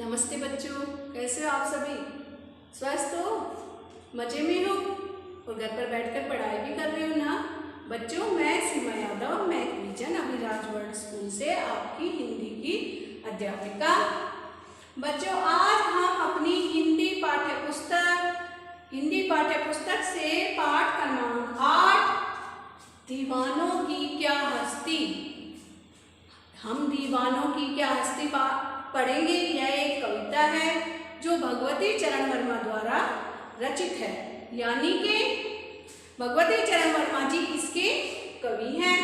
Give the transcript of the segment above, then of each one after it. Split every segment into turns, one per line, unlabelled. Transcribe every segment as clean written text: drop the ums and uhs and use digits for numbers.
नमस्ते बच्चों, कैसे हो आप सभी? स्वस्थ हो, मजे में हो और घर पर बैठकर पढ़ाई भी कर रहे हो ना? बच्चों, मैं सीमा यादव, मैं विजन अभिराज वर्ल्ड स्कूल से आपकी हिंदी की अध्यापिका। बच्चों, आज हम अपनी हिंदी पाठ्य पुस्तक से पाठ क्रमांक 8 दीवानों की क्या हस्ती, हम दीवानों की क्या हस्ती पढ़ेंगे। यह एक कविता है जो भगवती चरण वर्मा द्वारा रचित है, यानी कि भगवती चरण वर्मा जी इसके कवि हैं।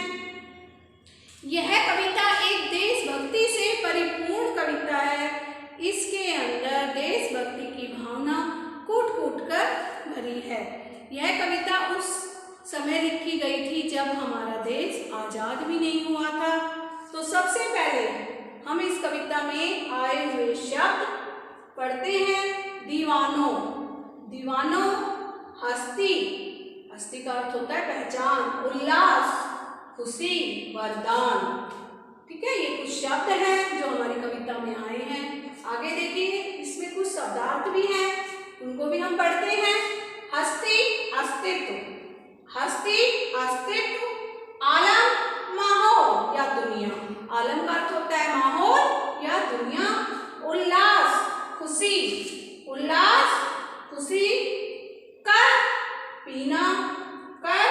यह कविता एक देशभक्ति से परिपूर्ण कविता है। इसके अंदर देशभक्ति की भावना कूट-कूट कर भरी है। यह कविता उस समय लिखी गई थी जब हमारा देश आजाद भी नहीं हुआ था। तो सबसे पहले हम इस कविता में आए हुए शब्द पढ़ते हैं। दीवानों, दीवानों, हस्ती, हस्ती का अर्थ होता है पहचान, उल्लास, खुशी, वरदान। ठीक है, ये कुछ शब्द हैं जो हमारी कविता में आए हैं। आगे देखिए, इसमें कुछ शब्दार्थ भी हैं, उनको भी हम पढ़ते हैं। हस्ती, अस्तित्व, हस्ती, अस्तित्व, आलम, माहौल या दुनिया, आलम का अर्थ होता है माहौल या दुनिया। उल्लास, खुशी, उल्लास, खुशी, कर पीना, कर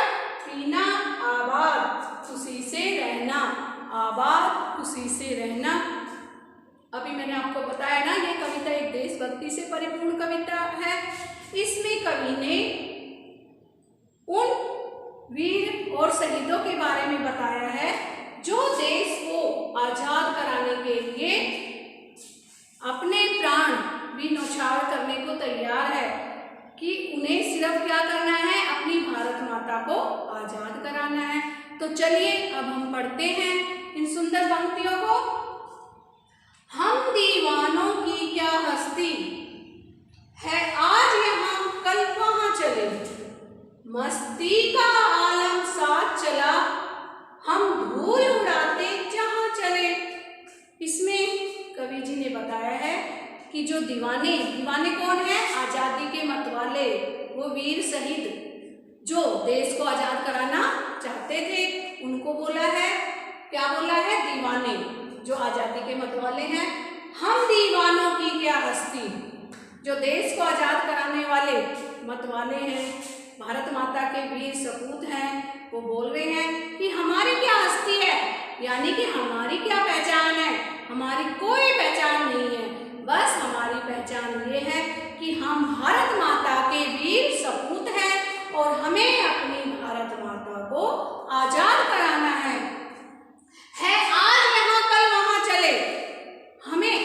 पीना, आबाद, खुशी से रहना, आबाद, खुशी से रहना। अभी मैंने आपको बताया ना, ये कविता एक देशभक्ति से परिपूर्ण कविता है। इसमें कवि ने उन वीर और शहीदों के बारे में बताया है जो देश को आजाद कराने के लिए अपने प्राण भी न्यौछावर करने को तैयार है, कि उन्हें सिर्फ क्या करना है, अपनी भारत माता को आजाद कराना है। तो चलिए अब हम पढ़ते हैं इन सुंदर पंक्तियों को। हम दीवानों की क्या हस्ती है, आज यहाँ कल वहाँ चले, मस्ती का आलम साथ चला, हम धूल उड़ाते जहाँ चले। इसमें कवि जी ने बताया है कि जो दीवाने, दीवाने कौन है? आजादी के मतवाले, वो वीर शहीद जो देश को आजाद कराना चाहते थे, उनको बोला है, क्या बोला है? दीवाने, जो आजादी के मतवाले हैं। हम दीवानों की क्या हस्ती, जो देश को आजाद कराने वाले मतवाले हैं, भारत माता के वीर सपूत हैं, वो बोल रहे हैं कि हमारी क्या हस्ती है, यानी कि हमारी क्या पहचान है। हमारी कोई पहचान नहीं है, बस हमारी पहचान ये है कि हम भारत माता के वीर सपूत हैं और हमें अपनी भारत माता को आजाद कराना है आज यहाँ कल वहाँ चले। हमें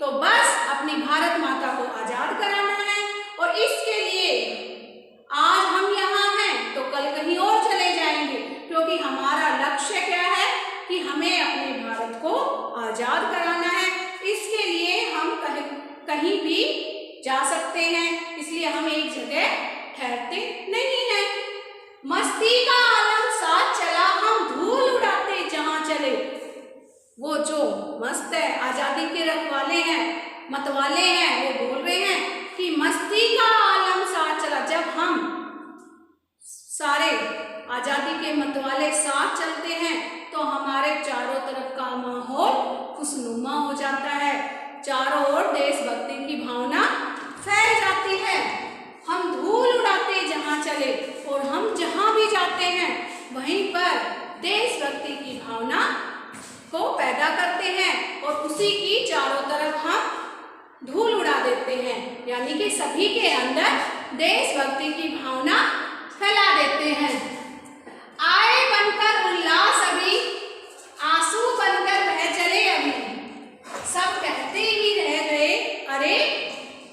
तो बस अपनी भारत माता को आजाद कराना है, और इसके लिए आज हम यहाँ हैं तो कल कहीं और चले जाएंगे, क्योंकि हमारा लक्ष्य क्या है कि हमें अपने भारत को आजाद कराना है। इसके लिए हम कहीं भी जा सकते हैं, इसलिए हम एक जगह ठहरते नहीं हैं। मस्ती का आलम साथ चला, हम धूल उड़ाते जहाँ चले। वो जो मस्त है, आजादी के रखवाले हैं, मतवाले हैं, वो बोल रहे हैं कि मस्ती का आलम साथ चला। जब हम सारे आजादी के मतवाले साथ चलते हैं तो हमारे चारों तरफ का माहौल खुशनुमा हो जाता है, चारों ओर देशभक्ति की भावना फैल जाती है। हम धूल उड़ाते जहाँ चले, और हम जहाँ भी जाते हैं वहीं पर देशभक्ति की भावना को पैदा करते हैं, और उसी की चारों तरफ हम धूल उड़ा देते हैं, यानी कि सभी के अंदर देशभक्ति की भावना फैला देते हैं। आए बनकर उल्लास अभी, आंसू बनकर बह चले अभी, सब कहते ही रह गए, अरे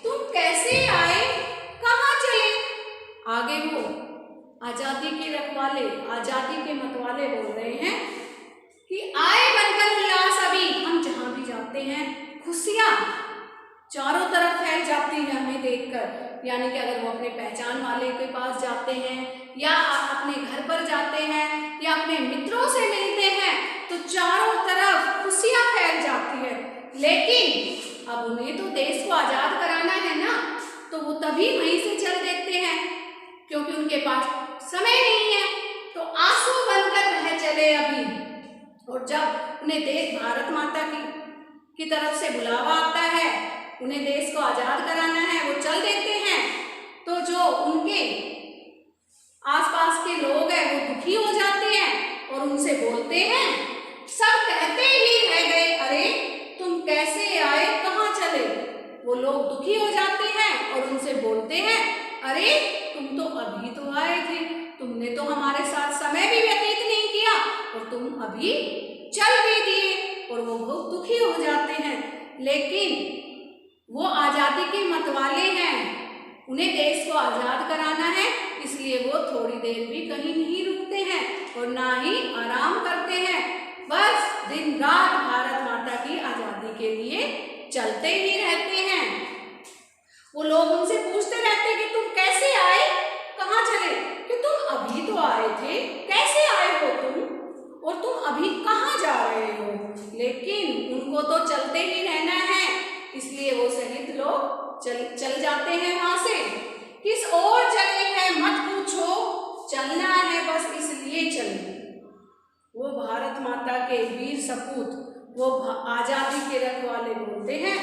तुम कैसे आए, कहाँ चले। आगे वो आजादी के रखवाले, आजादी के मतवाले बोल रहे हैं कि आए बनकर उल्लास अभी, हम जहाँ भी जाते हैं खुशियाँ चारों तरफ फैल जाती है हमें देखकर। यानी कि अगर वो अपने पहचान वाले के पास जाते हैं, या अपने घर पर जाते हैं, या अपने मित्रों से मिलते हैं, तो चारों तरफ खुशियाँ फैल जाती है। लेकिन अब अब उन्हें तो देश को आजाद कराना है ना, तो वो तभी वहीं से चल देते हैं, क्योंकि उनके पास समय नहीं है, तो आंसू बनकर वह चले अभी। और जब उन्हें देश भारत माता की तरफ से बुलावा आता है, उन्हें देश को आजाद कराना है, वो चल देते हैं। तो जो उनके आसपास के लोग हैं वो दुखी हो जाते हैं और उनसे बोलते हैं, सब कहते ही रह गए, अरे तुम कैसे आए, कहाँ चले। वो लोग दुखी हो जाते हैं और उनसे बोलते हैं, अरे तुम तो अभी तो आए थे, तुमने तो हमारे साथ समय भी व्यतीत नहीं किया और तुम अभी चल भी दिए। और वो बहुत दुखी हो जाते हैं, लेकिन वो आज़ादी के मतवाले हैं, उन्हें देश को आज़ाद कराना है, इसलिए वो थोड़ी देर भी कहीं नहीं रुकते हैं और ना ही आराम करते हैं, बस दिन रात भारत माता की आज़ादी के लिए चलते ही रहते हैं। वो लोग उनसे पूछते रहते हैं कि तुम कैसे आए, कहाँ चले, कि तुम अभी तो आए थे, कैसे आए हो तुम, और तुम अभी कहाँ जा रहे हो। लेकिन उनको तो चलते ही रहना है, इसलिए वो शहीद लोग चल जाते हैं वहां से। किस ओर चले हैं मत पूछो, चलना है बस इसलिए चले। वो भारत माता के वीर सपूत, वो आजादी के रखवाले बोलते हैं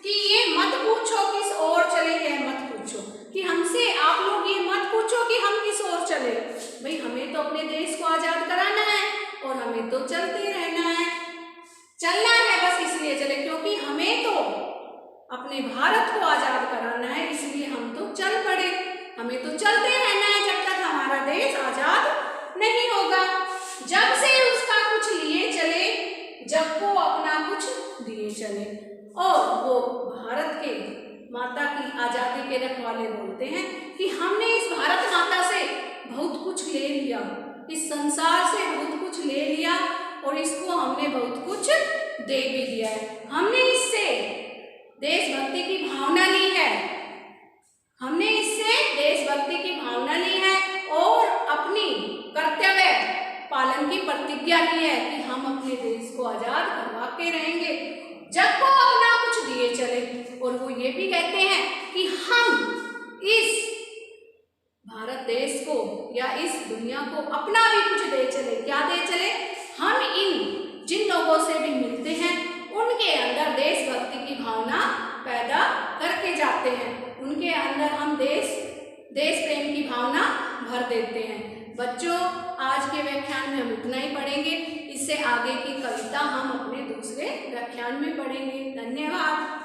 कि ये मत पूछो किस ओर चले हैं, मत पूछो कि हमसे आप लोग ये मत पूछो कि हम किस ओर चले। भाई हमें तो अपने देश को आजाद कराना है और हमें तो चलते रहना है, चलना है बस इसलिए चले, क्योंकि हमें तो अपने भारत को आजाद कराना है, इसलिए हम तो चल पड़े। हमें तो चलते रहना है जब तक हमारा देश आजाद नहीं होगा। जब से उसका कुछ लिए चले, जब को अपना कुछ दिए चले। और वो भारत के माता की आजादी के रखवाले बोलते हैं कि हमने इस भारत माता से बहुत कुछ ले लिया, इस संसार से बहुत कुछ ले लिया और इसको हमने बहुत कुछ दे भी दिया है। हमने इससे देशभक्ति की भावना ली है, हमने इससे देशभक्ति की भावना ली है और अपनी कर्तव्य पालन की प्रतिज्ञा ली है कि हम अपने देश को आजाद करवा के रहेंगे, जब को अपना कुछ दिए चले। और वो ये भी कहते हैं कि हम इस भारत देश को या इस दुनिया को अपना भी कुछ दे चले। क्या दे चले? हम इन जिन लोगों से भी मिलते हैं उनके अंदर देशभक्ति की भावना पैदा करके जाते हैं, उनके अंदर हम देश प्रेम की भावना भर देते हैं। बच्चों, आज के व्याख्यान में हम इतना ही पढ़ेंगे, इससे आगे की कविता हम अपने दूसरे व्याख्यान में पढ़ेंगे। धन्यवाद।